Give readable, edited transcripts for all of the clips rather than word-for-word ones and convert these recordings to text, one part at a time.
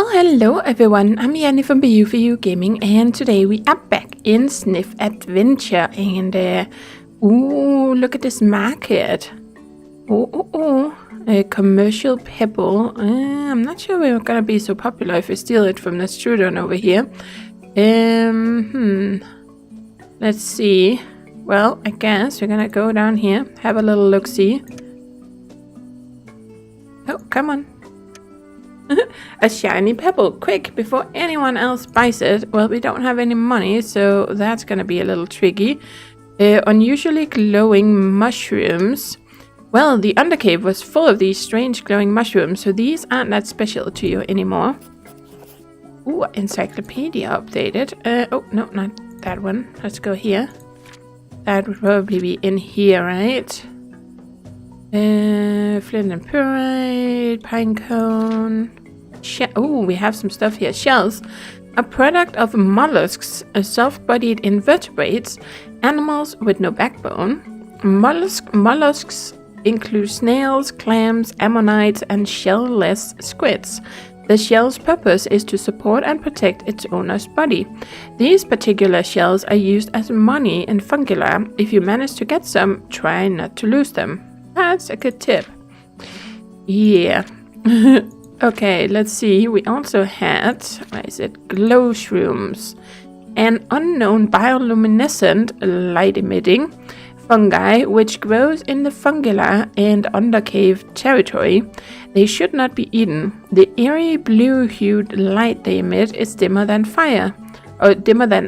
Well, hello everyone, I'm Yeti from BU4U Gaming, and today we are back in Zniw Adventure, and ooh, look at this market. A commercial pebble. I'm not sure we're gonna be so popular if we steal it from the student over here. Let's see. Well, I guess we're gonna go down here, have a little look-see. Oh, come on. A shiny pebble, quick, before anyone else buys it. Well, we don't have any money, so that's gonna be a little tricky. Unusually glowing mushrooms. Well, the Undercave was full of these strange glowing mushrooms, so these aren't that special to you anymore. Ooh, encyclopedia updated. Oh, no, not that one. Let's go here. That would probably be in here, right? Flint and pyrite, pinecone. Oh, we have some stuff here. Shells. A product of mollusks, soft-bodied invertebrates, animals with no backbone. Mollusks include snails, clams, ammonites, and shell-less squids. The shell's purpose is to support and protect its owner's body. These particular shells are used as money in Fungula. If you manage to get some, try not to lose them. That's a good tip. Yeah. Okay, let's see. We also had, what is it? GLOWSHROOMS. An unknown bioluminescent light-emitting fungi which grows in the Fungula and Undercave territory. They should not be eaten. The eerie blue-hued light they emit is dimmer than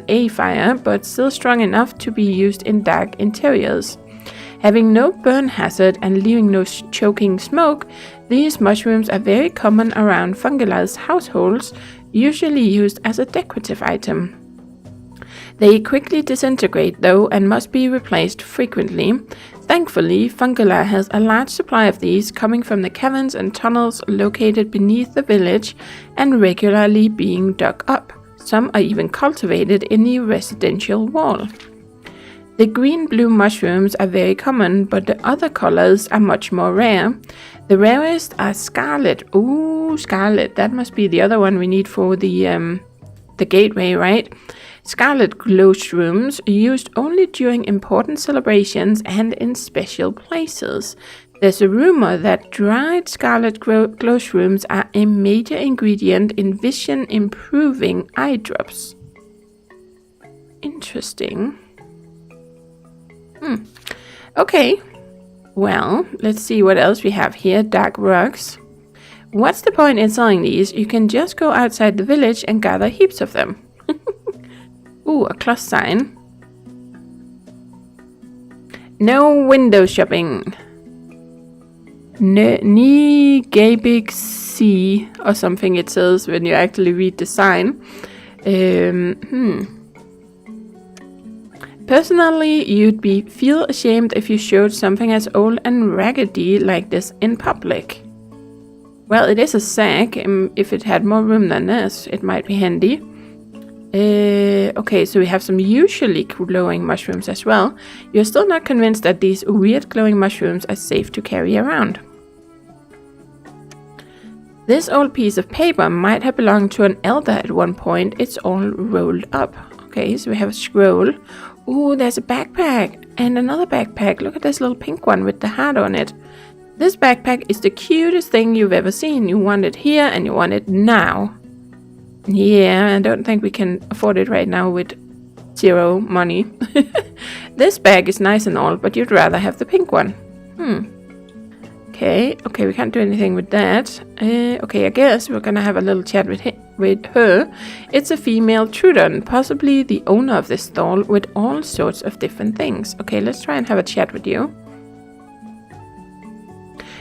a fire, but still strong enough to be used in dark interiors. Having no burn hazard and leaving no choking smoke, these mushrooms are very common around Fungula's households, usually used as a decorative item. They quickly disintegrate though and must be replaced frequently. Thankfully, Fungula has a large supply of these coming from the caverns and tunnels located beneath the village and regularly being dug up. Some are even cultivated in the residential wall. The green-blue mushrooms are very common, but the other colors are much more rare. The rarest are scarlet. Ooh, scarlet. That must be the other one we need for the gateway, right? Scarlet glowshrooms used only during important celebrations and in special places. There's a rumor that dried scarlet glowshrooms are a major ingredient in vision-improving eye drops. Interesting. Okay, well, let's see what else we have here. Dark rugs. What's the point in selling these? You can just go outside the village and gather heaps of them. Ooh, a cloth sign. No window shopping. Ni gabig C or something it says when you actually read the sign. Personally, you'd feel ashamed if you showed something as old and raggedy like this in public. Well, it is a sack. If it had more room than this, it might be handy. Okay, so we have some usually glowing mushrooms as well. You're still not convinced that these weird glowing mushrooms are safe to carry around. This old piece of paper might have belonged to an elder at one point. It's all rolled up. Okay, so we have a scroll. Ooh, there's a backpack and another backpack. Look at this little pink one with the heart on it. This backpack is the cutest thing you've ever seen. You want it here and you want it now. Yeah, I don't think we can afford it right now with 0 money. This bag is nice and all, but you'd rather have the pink one. Okay, we can't do anything with that. Okay, I guess we're gonna have a little chat with her. It's a female Trudon, possibly the owner of this stall, with all sorts of different things. Okay, let's try and have a chat with you.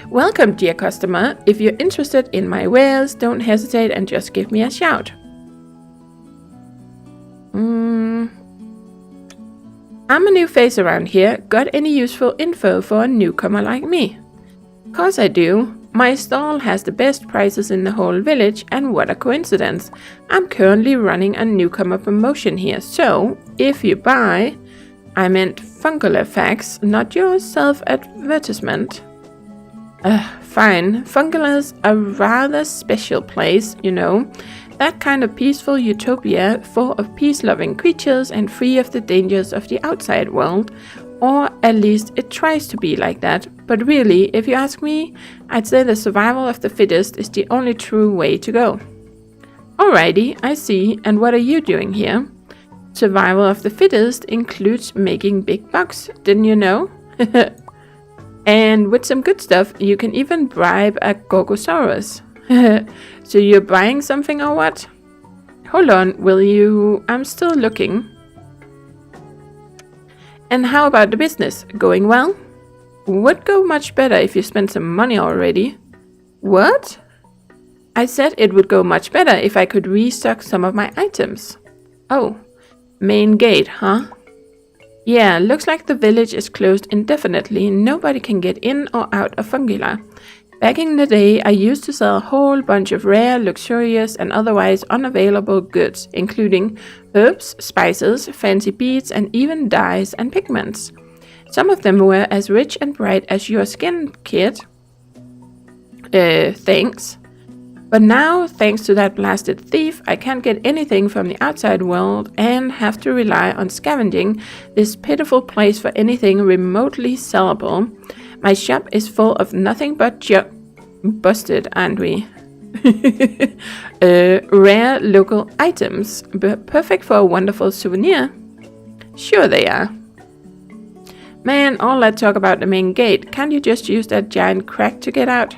Welcome, dear customer. If you're interested in my wares, don't hesitate and just give me a shout. I'm a new face around here. Got any useful info for a newcomer like me? Of course I do. My stall has the best prices in the whole village, and what a coincidence. I'm currently running a newcomer promotion here, so if you buy, I meant Fungula facts, not your self-advertisement. Fine. Fungula's a rather special place, you know. That kind of peaceful utopia full of peace-loving creatures and free of the dangers of the outside world. Or at least it tries to be like that. But really, if you ask me, I'd say the survival of the fittest is the only true way to go. Alrighty, I see. And what are you doing here? Survival of the fittest includes making big bucks, didn't you know? And with some good stuff, you can even bribe a Gorgosaurus. So you're buying something or what? Hold on, will you? I'm still looking. And how about the business? Going well? Would go much better if you spent some money already. What? I said it would go much better if I could restock some of my items. Oh, main gate, huh? Yeah, looks like the village is closed indefinitely. Nobody can get in or out of Fungula. Back in the day, I used to sell a whole bunch of rare, luxurious, and otherwise unavailable goods, including herbs, spices, fancy beads, and even dyes and pigments. Some of them were as rich and bright as your skin, kid. Thanks. But now, thanks to that blasted thief, I can't get anything from the outside world and have to rely on scavenging this pitiful place for anything remotely sellable. My shop is full of nothing but busted, aren't we? Rare local items, perfect for a wonderful souvenir. Sure they are. Man, all that talk about the main gate, can't you just use that giant crack to get out?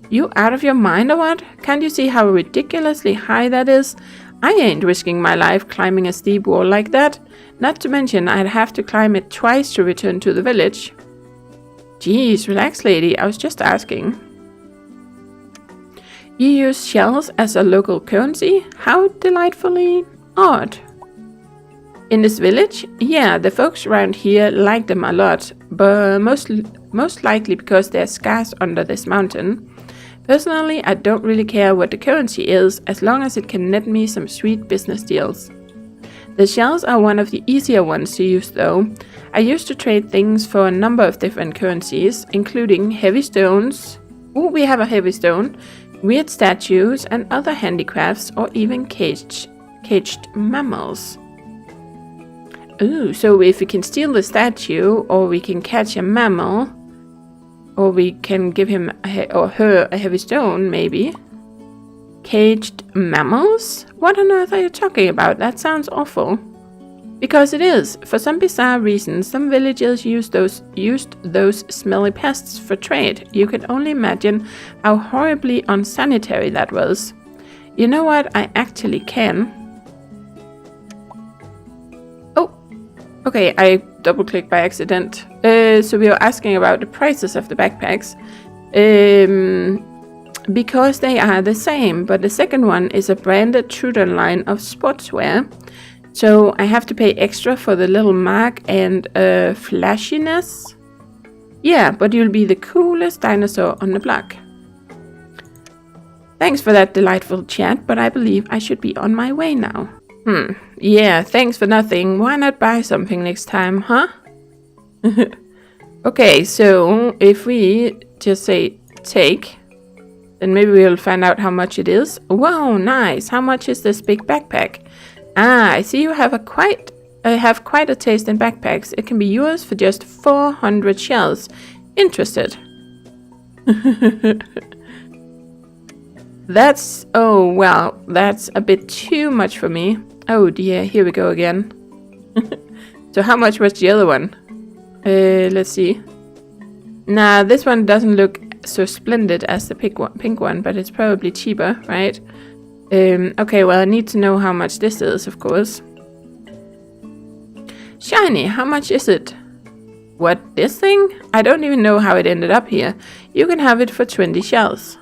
You out of your mind or what? Can't you see how ridiculously high that is? I ain't risking my life climbing a steep wall like that. Not to mention I'd have to climb it twice to return to the village. Geez, relax, lady. I was just asking. You use shells as a local currency? How delightfully odd. In this village? Yeah, the folks around here like them a lot, but most likely because they're scarce under this mountain. Personally, I don't really care what the currency is, as long as it can net me some sweet business deals. The shells are one of the easier ones to use though. I used to trade things for a number of different currencies, including heavy stones. Ooh, we have a heavy stone. Weird statues and other handicrafts, or even caged mammals. Ooh, so if we can steal the statue, or we can catch a mammal, or we can give him or her a heavy stone, maybe. Caged mammals? What on earth are you talking about? That sounds awful. Because it is. For some bizarre reason, some villagers used those smelly pests for trade. You can only imagine how horribly unsanitary that was. You know what? I actually can. Oh, okay, I double-clicked by accident. So we were asking about the prices of the backpacks. Because they are the same, but the second one is a branded Trudon line of sportswear. So I have to pay extra for the little mark and flashiness. Yeah, but you'll be the coolest dinosaur on the block. Thanks for that delightful chat, but I believe I should be on my way now. Yeah, thanks for nothing. Why not buy something next time, huh? Okay, so if we just say take, then maybe we'll find out how much it is. Wow, nice. How much is this big backpack? Ah, I see you have quite a taste in backpacks. It can be yours for just 400 shells. Interested? Oh, well, that's a bit too much for me. Oh dear, here we go again. So how much was the other one? Let's see. Nah, this one doesn't look so splendid as the pink one, but it's probably cheaper, right? Okay, well, I need to know how much this is, of course. Shiny, how much is it? What, this thing? I don't even know how it ended up here. You can have it for 20 shells.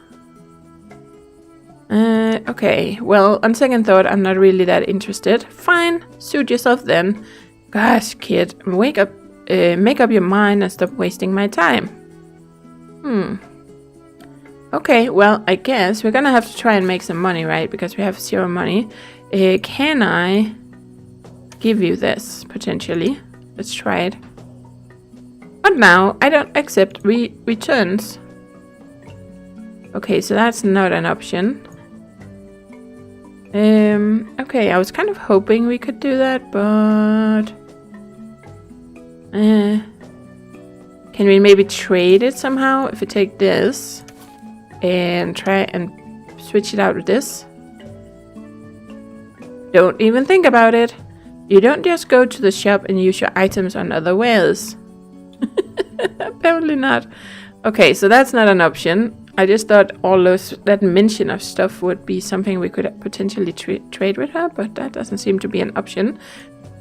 Okay, well, on second thought, I'm not really that interested. Fine, suit yourself then. Gosh, kid, wake up, make up your mind and stop wasting my time. Okay, well, I guess we're gonna have to try and make some money, right? Because we have 0 money. Can I give you this, potentially? Let's try it. But now, I don't accept returns. Okay, so that's not an option. Okay, I was kind of hoping we could do that, but... can we maybe trade it somehow? If we take this and try and switch it out with this. Don't even think about it. You don't just go to the shop and use your items on other wares. Apparently not. Okay, so that's not an option. I just thought that mention of stuff would be something we could potentially trade with her, but that doesn't seem to be an option.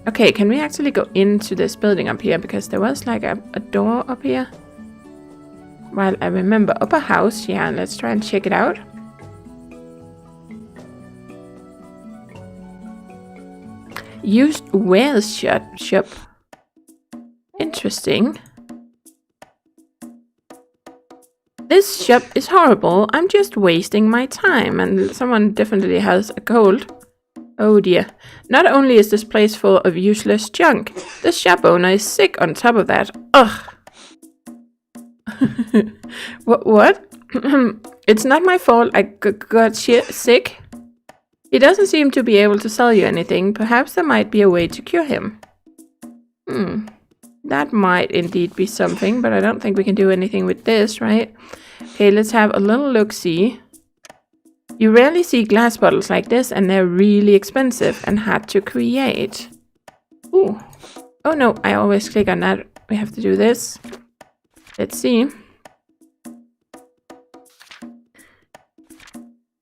Okay, can we actually go into this building up here? Because there was like a door up here. Well, I remember upper house. Yeah, let's try and check it out. Used wares shop. Interesting. This shop is horrible. I'm just wasting my time. And someone definitely has a cold. Oh dear. Not only is this place full of useless junk, the shop owner is sick on top of that. Ugh. What? It's not my fault I got sick. He doesn't seem to be able to sell you anything. Perhaps there might be a way to cure him. That might indeed be something, but I don't think we can do anything with this, right? Okay, let's have a little look-see. You rarely see glass bottles like this, and they're really expensive and hard to create. Ooh. Oh no, I always click on that. We have to do this. Let's see.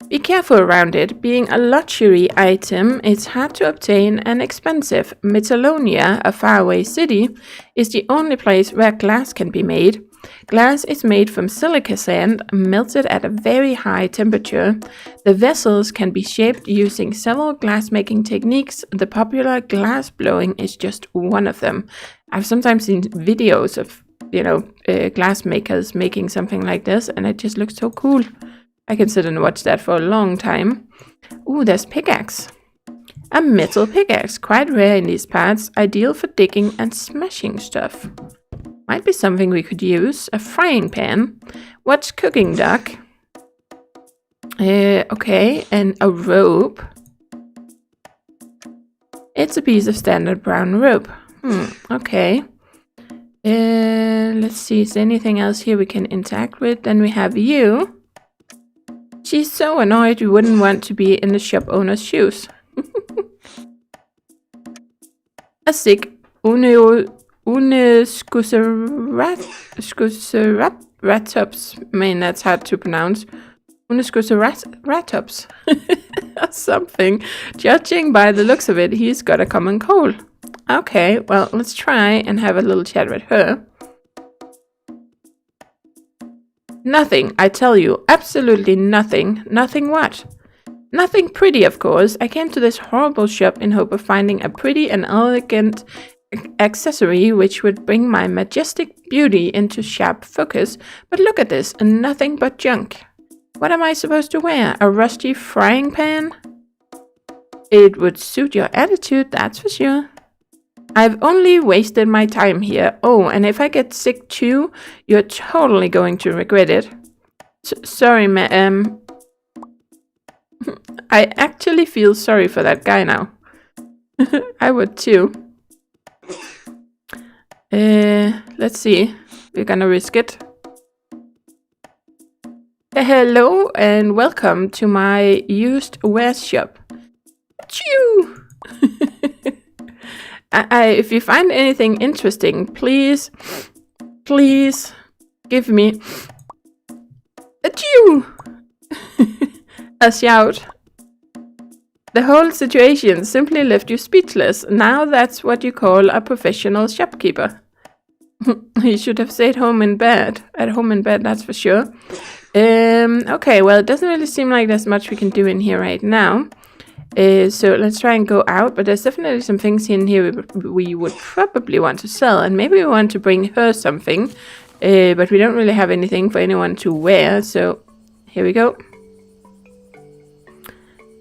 Be careful around it. Being a luxury item, it's hard to obtain and expensive. Metallonia, a faraway city, is the only place where glass can be made. Glass is made from silica sand, melted at a very high temperature. The vessels can be shaped using several glass-making techniques. The popular glass blowing is just one of them. I've sometimes seen videos of, glass makers making something like this, and it just looks so cool. I can sit and watch that for a long time. Ooh, there's pickaxe. A metal pickaxe, quite rare in these parts, ideal for digging and smashing stuff. Might be something we could use. A frying pan. What's cooking, duck? Okay, and a rope. It's a piece of standard brown rope. Okay. Let's see, is there anything else here we can interact with? Then we have you. She's so annoyed you wouldn't want to be in the shop owner's shoes. A sick Uniscuseratops. Man, that's hard to pronounce. Uniscuseratops. Something. Judging by the looks of it, he's got a common cold. Okay, well, let's try and have a little chat with her. Nothing, I tell you. Absolutely nothing. Nothing what? Nothing pretty, of course. I came to this horrible shop in hope of finding a pretty and elegant accessory which would bring my majestic beauty into sharp focus. But look at this, nothing but junk. What am I supposed to wear? A rusty frying pan? It would suit your attitude, that's for sure. I've only wasted my time here. Oh, and if I get sick too, you're totally going to regret it. Sorry, ma'am. I actually feel sorry for that guy now. I would too. Let's see. We're gonna risk it. Hello and welcome to my used wares shop. Chew! If you find anything interesting, please give me a chew! A shout. The whole situation simply left you speechless. Now that's what you call a professional shopkeeper. You should have stayed home in bed. At home in bed, that's for sure. Okay, well, it doesn't really seem like there's much we can do in here right now. So let's try and go out, but there's definitely some things in here we would probably want to sell, and maybe we want to bring her something, but we don't really have anything for anyone to wear, so here we go.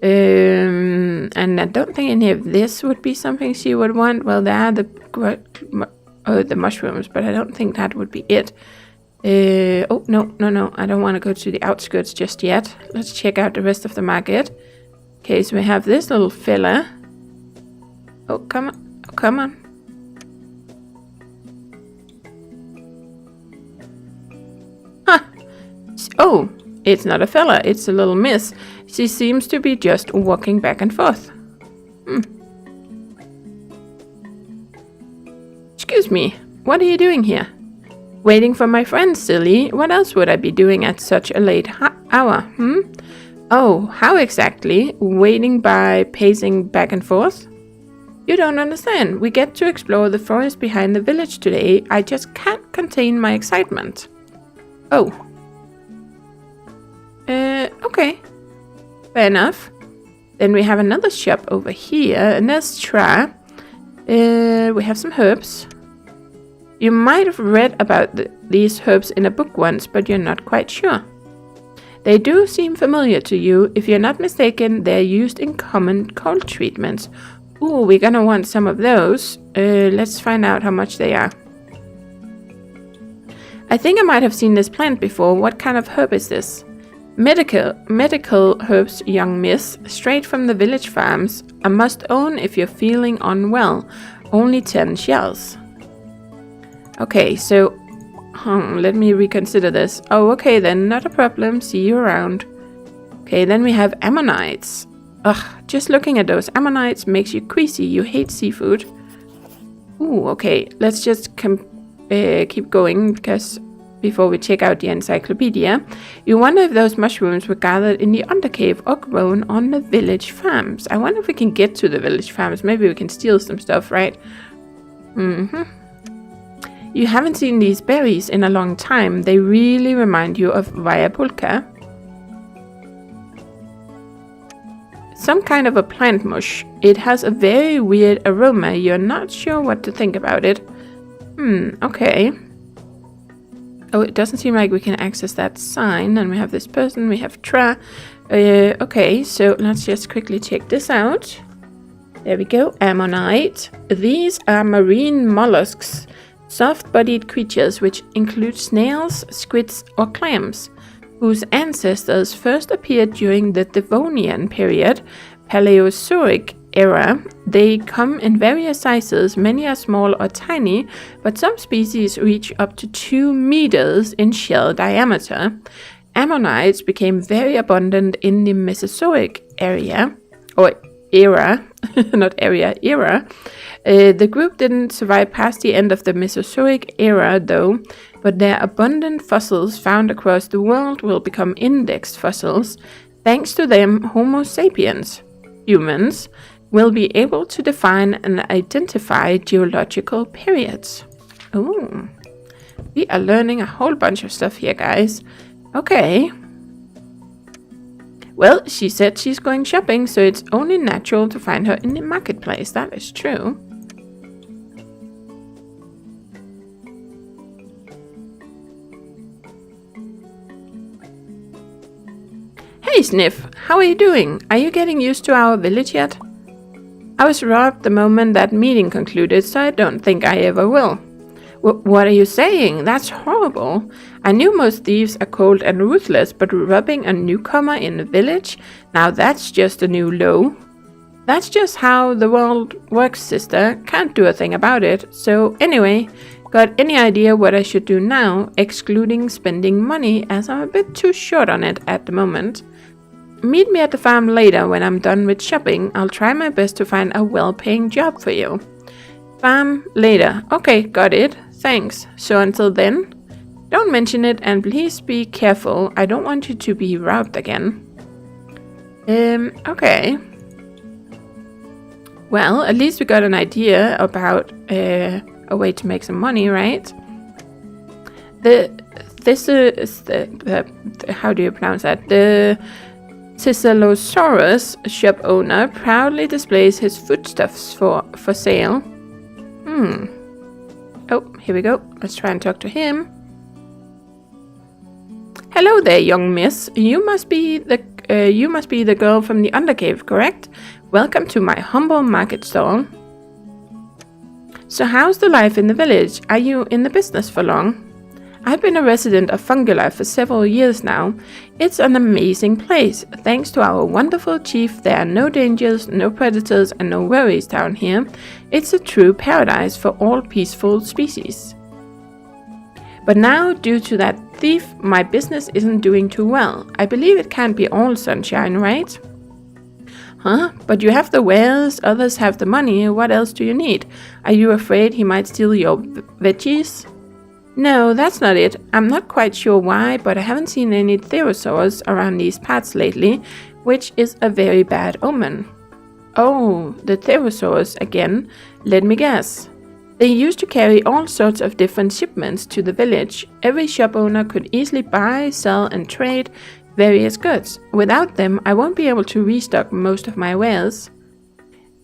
And I don't think any of this would be something she would want. Well, there are the mushrooms, but I don't think that would be it. Oh, no. I don't want to go to the outskirts just yet. Let's check out the rest of the market. Okay, so we have this little fella. Oh, come on. Oh, come on. Huh. Oh, it's not a fella. It's a little miss. She seems to be just walking back and forth. Excuse me. What are you doing here? Waiting for my friend, silly. What else would I be doing at such a late hour, Oh, how exactly? Waiting by pacing back and forth? You don't understand. We get to explore the forest behind the village today. I just can't contain my excitement. Oh. Okay. Fair enough. Then we have another shop over here. And there's Tra. We have some herbs. You might have read about these herbs in a book once, but you're not quite sure. They do seem familiar to you. If you're not mistaken, they're used in common cold treatments. Ooh, we're gonna want some of those. Let's find out how much they are. I think I might have seen this plant before. What kind of herb is this? Medical herbs, young miss. Straight from the village farms. A must own if you're feeling unwell. Only 10 shells. Okay, so let me reconsider this. Oh, okay then, not a problem. See you around. Okay, then we have ammonites. Ugh, just looking at those ammonites makes you queasy. You hate seafood. Ooh, okay, let's just keep going because before we check out the encyclopedia, you wonder if those mushrooms were gathered in the undercave or grown on the village farms. I wonder if we can get to the village farms. Maybe we can steal some stuff, right? You haven't seen these berries in a long time. They really remind you of Viapulka. Some kind of a plant mush. It has a very weird aroma. You're not sure what to think about it. Okay. Oh, it doesn't seem like we can access that sign. And we have this person. We have Tra. Okay, so let's just quickly check this out. There we go. Ammonite. These are marine mollusks. Soft-bodied creatures which include snails, squids, or clams, whose ancestors first appeared during the Devonian period, Paleozoic era. They come in various sizes. Many are small or tiny, but some species reach up to 2 meters in shell diameter. Ammonites became very abundant in the Mesozoic area, or era, not area, era. The group didn't survive past the end of the Mesozoic era though, but their abundant fossils found across the world will become indexed fossils. Thanks to them, Homo sapiens, humans, will be able to define and identify geological periods. Ooh, we are learning a whole bunch of stuff here, guys. Okay. Well, she said she's going shopping, so it's only natural to find her in the marketplace. That is true. Hey, Sniff, how are you doing? Are you getting used to our village yet? I was robbed the moment that meeting concluded, so I don't think I ever will. What are you saying? That's horrible. I knew most thieves are cold and ruthless, but robbing a newcomer in the village? Now that's just a new low. That's just how the world works, sister. Can't do a thing about it. So anyway, got any idea what I should do now, excluding spending money, as I'm a bit too short on it at the moment. Meet me at the farm later when I'm done with shopping. I'll try my best to find a well-paying job for you. Farm later. Okay, got it. Thanks. So until then, don't mention it and please be careful. I don't want you to be robbed again. Okay. Well, at least we got an idea about a way to make some money, right? This is the how do you pronounce that? The Tisalosaurus shop owner proudly displays his foodstuffs for sale. Oh, here we go. Let's try and talk to him. Hello there, young miss. You must be the girl from the Undercave, correct? Welcome to my humble market stall. So how's the life in the village? Are you in the business for long? I've been a resident of Fungula for several years now. It's an amazing place. Thanks to our wonderful chief, there are no dangers, no predators, and no worries down here. It's a true paradise for all peaceful species. But now, due to that thief, my business isn't doing too well. I believe it can't be all sunshine, right? Huh? But you have the wares, others have the money. What else do you need? Are you afraid he might steal your veggies? No, that's not it. I'm not quite sure why, but I haven't seen any pterosaurs around these parts lately, which is a very bad omen. Oh, the pterosaurs again. Let me guess. They used to carry all sorts of different shipments to the village. Every shop owner could easily buy, sell, and trade various goods. Without them, I won't be able to restock most of my wares.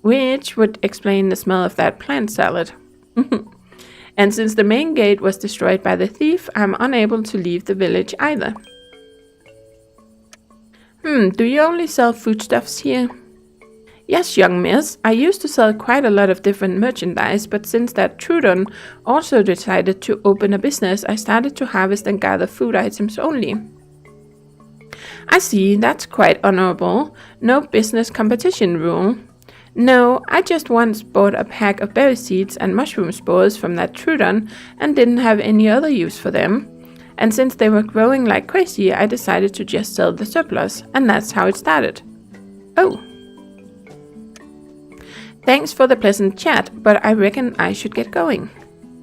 Which would explain the smell of that plant salad. And since the main gate was destroyed by the thief, I'm unable to leave the village either. Do you only sell foodstuffs here? Yes, young miss. I used to sell quite a lot of different merchandise, but since that Trudon also decided to open a business, I started to harvest and gather food items only. I see, that's quite honorable. No business competition rule. No, I just once bought a pack of berry seeds and mushroom spores from that Trudon and didn't have any other use for them. And since they were growing like crazy, I decided to just sell the surplus, and that's how it started. Oh. Thanks for the pleasant chat, but I reckon I should get going.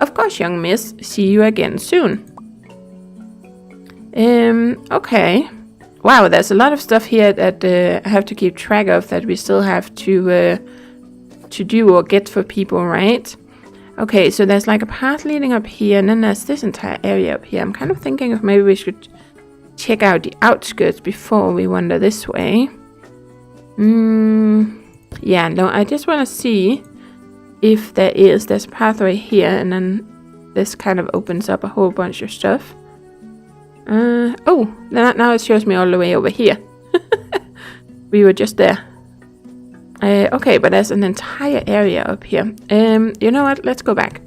Of course, young miss. See you again soon. Okay. Wow, there's a lot of stuff here that I have to keep track of that we still have to do or get for people, right? Okay, so there's like a path leading up here, and then there's this entire area up here. I'm kind of thinking of maybe we should check out the outskirts before we wander this way. Yeah, no, I just want to see if there's a pathway here, and then this kind of opens up a whole bunch of stuff. Oh, now it shows me all the way over here. We were just there. Okay, but there's an entire area up here. You know what? Let's go back.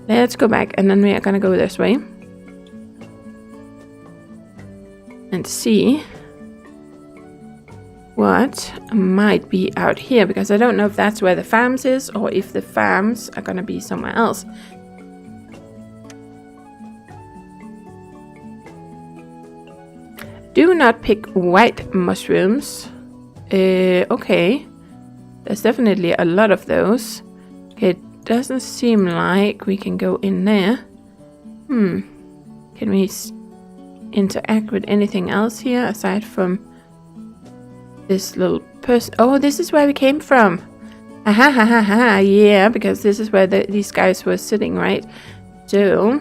Let's go back, and then we are gonna go this way. And see what might be out here, because I don't know if that's where the farms is, or if the farms are gonna be somewhere else. Do not pick white mushrooms. Okay. There's definitely a lot of those. Okay, it doesn't seem like we can go in there. Can we interact with anything else here aside from this little person? Oh, this is where we came from. Aha, ha, ha, ha. Yeah, because this is where these guys were sitting, right? So,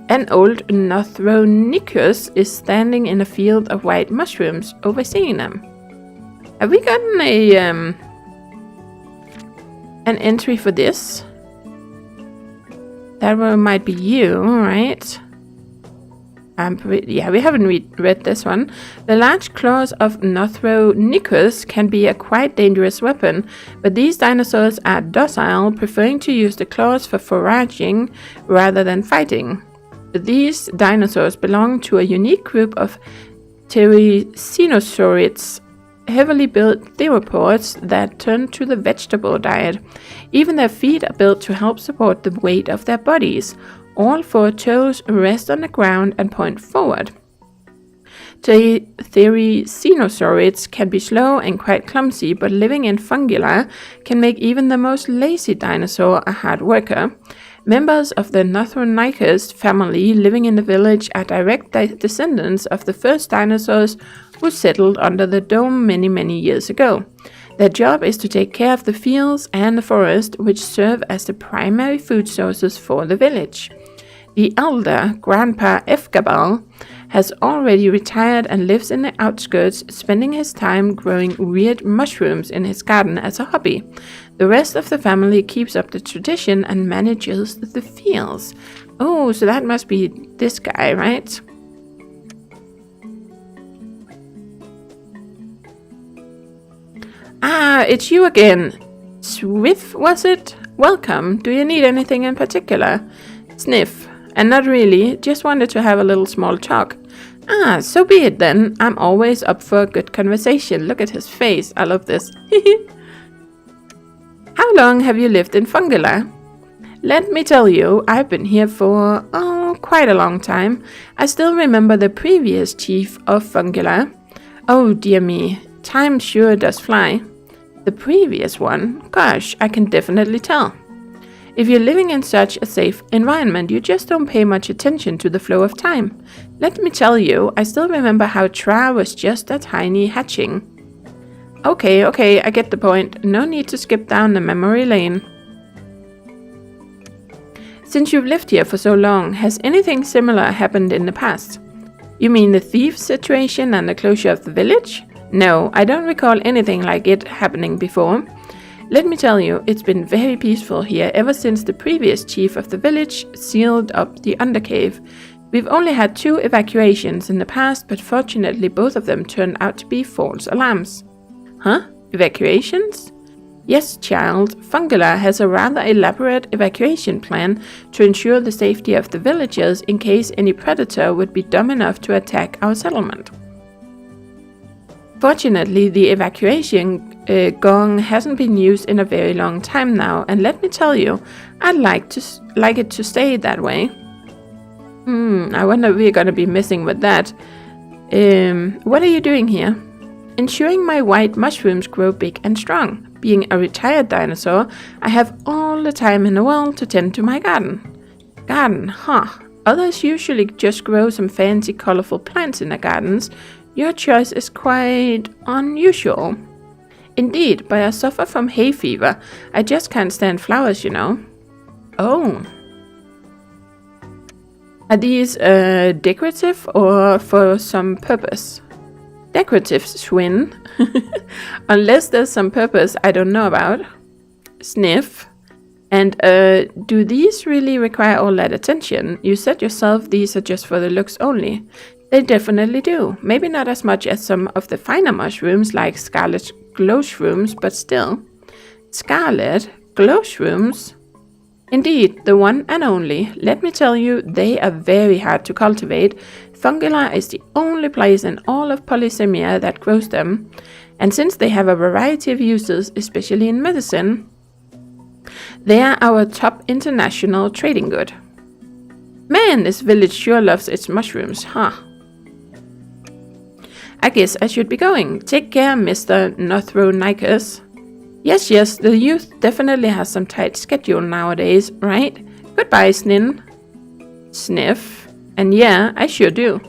an old Nothronicus is standing in a field of white mushrooms, overseeing them. Have we gotten an entry for this? That one might be you, right? Yeah, we haven't read this one. The large claws of Nothronicus can be a quite dangerous weapon, but these dinosaurs are docile, preferring to use the claws for foraging rather than fighting. These dinosaurs belong to a unique group of pterosaurids, heavily built theropods that turn to the vegetable diet. Even their feet are built to help support the weight of their bodies. All four toes rest on the ground and point forward. Pterosaurids can be slow and quite clumsy, but living in Fungula can make even the most lazy dinosaur a hard worker. Members of the Nothronicus family living in the village are direct descendants of the first dinosaurs who settled under the dome many years ago. Their job is to take care of the fields and the forest, which serve as the primary food sources for the village. The elder, Grandpa Efgabal, has already retired and lives in the outskirts, spending his time growing weird mushrooms in his garden as a hobby. The rest of the family keeps up the tradition and manages the fields. Oh, so that must be this guy, right? Ah, it's you again. Swift, was it? Welcome. Do you need anything in particular? Sniff. and not really, just wanted to have a little small talk. Ah, so be it then. I'm always up for a good conversation. Look at his face. I love this. How long have you lived in Fungula? Let me tell you, I've been here for, quite a long time. I still remember the previous chief of Fungula. Oh dear me, time sure does fly. The previous one? Gosh, I can definitely tell. If you're living in such a safe environment, you just don't pay much attention to the flow of time. Let me tell you, I still remember how Tra was just a tiny hatching. Okay, I get the point. No need to skip down the memory lane. Since you've lived here for so long, has anything similar happened in the past? You mean the thief situation and the closure of the village? No, I don't recall anything like it happening before. Let me tell you, it's been very peaceful here ever since the previous chief of the village sealed up the undercave. We've only had 2 evacuations in the past, but fortunately both of them turned out to be false alarms. Huh? Evacuations? Yes, child. Fungula has a rather elaborate evacuation plan to ensure the safety of the villagers in case any predator would be dumb enough to attack our settlement. Fortunately, the evacuation gong hasn't been used in a very long time now, and let me tell you, I'd like it to stay that way. I wonder if we're gonna be messing with that. What are you doing here? Ensuring my white mushrooms grow big and strong. Being a retired dinosaur, I have all the time in the world to tend to my garden. Garden, huh? Others usually just grow some fancy colorful plants in their gardens. Your choice is quite unusual. Indeed, but I suffer from hay fever. I just can't stand flowers, you know. Oh. Are these decorative or for some purpose? Decorative, Swin. Unless there's some purpose I don't know about. Sniff. And do these really require all that attention? You said yourself these are just for the looks only. They definitely do. Maybe not as much as some of the finer mushrooms like scarlet GLOWSHROOMS, but still. Scarlet GLOWSHROOMs? Indeed, the one and only. Let me tell you, they are very hard to cultivate. Fungula is the only place in all of Polysemia that grows them. And since they have a variety of uses, especially in medicine, they are our top international trading good. Man, this village sure loves its mushrooms, huh? I guess I should be going. Take care, Mr. Northronicus. Yes, the youth definitely has some tight schedule nowadays, right? Goodbye, Snin. Sniff. And yeah, I sure do.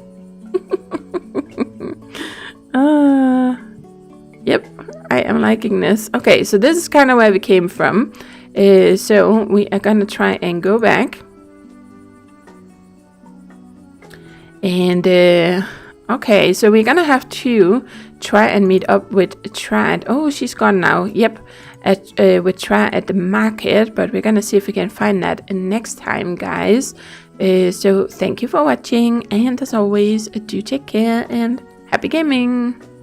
Yep, I am liking this. Okay, so this is kind of where we came from. So we are gonna try and go back. And okay, so we're gonna have to try and meet up with Trad. Oh, she's gone now. Yep, with Trad at the market. But we're gonna see if we can find that next time, guys. So thank you for watching, and as always, do take care and happy gaming.